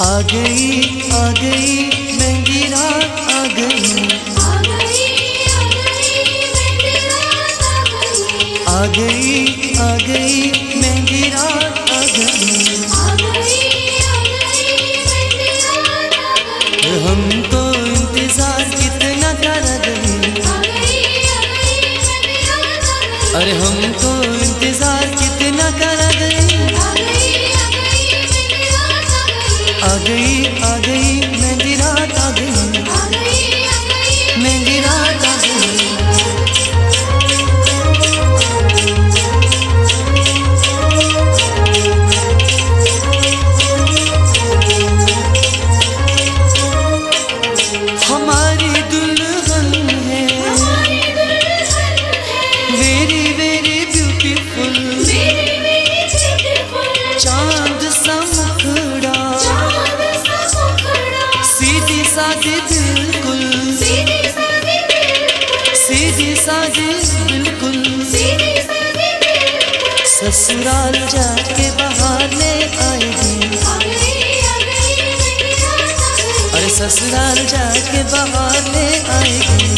आ गई महंगी रात आ गई, आ गई महंगी रात आ गई। हमको इंतजार कितना कर गई, अरे हमको इंतजार कितना कर गई। आ गई महंगी रात आ गई, महंगी रात आ गई। हमारी दुल्हन है वेरी वेरी ब्यूटीफुल, चांद सा मुखड़ा, सीधी सादी बिल्कुल, सीधी सादी बिल्कुल। ससुराल जाके बहाने आएगी, अरे ससुराल जाके बहाने आएगी।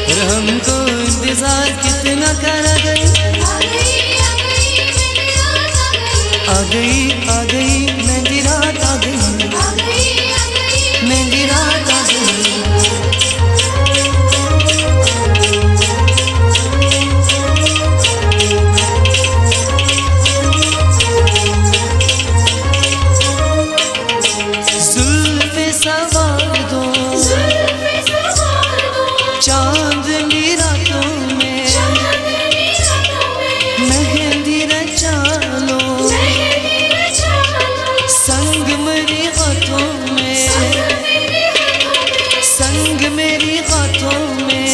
और हमको इंतजार कितना कर गई। आ गई महंगी रात आ गई, महंगी रात आ गई। जुल्फ़े सवार दो चांदनी रातों में, मेहंदी रचा लो संग मेरी हाथों में, संग मेरी हाथों में।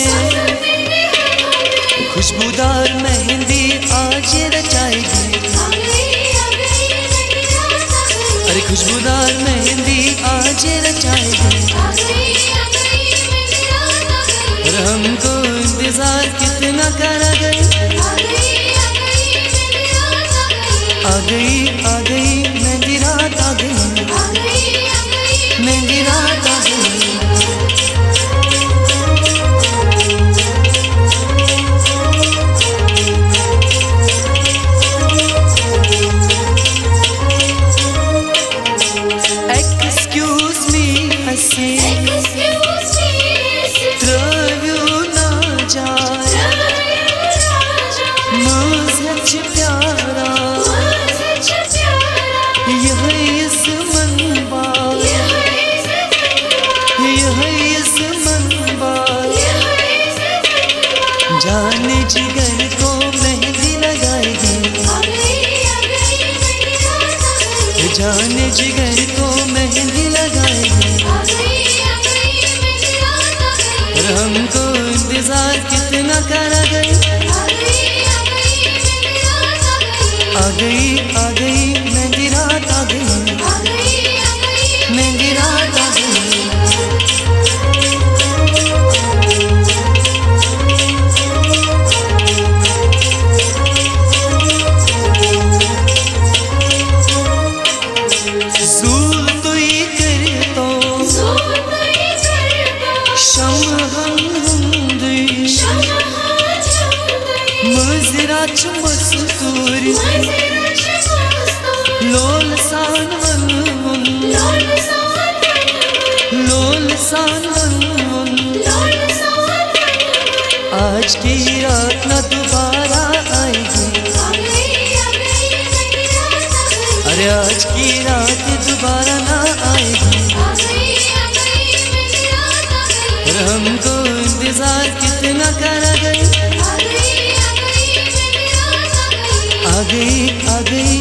खुशबूदार मेहंदी आज रचाएगी, अरे खुशबूदार मेहंदी आज रचाएगी। और हमको इंतजार कितना कर गई। आ गई महंगी रात आ गई, महंगी रात आ गई। एक्सक्यूज मी हंसी, द्रव्यू ना जाए मुझे प्यारा, यह इस मनबा, यह इस मनबा। जाने जिगर को मेहंदी लगाएगी, जाने जिगर को मेहंदी लगाएगी। और हमको इंतजार कितना कर गई। आ गई महंगी रात आ गई, महंगी रात आ गई। ज़ूल तो ये कर तो शमहन हुंदी, मज़राच मस्तूरी लोल सान वन, लोल सान वन। आज की रात न दोबारा आएगी, अरे आज की रात दोबारा ना आएगी। और हमको इंतजार कितना कर गई। आ गई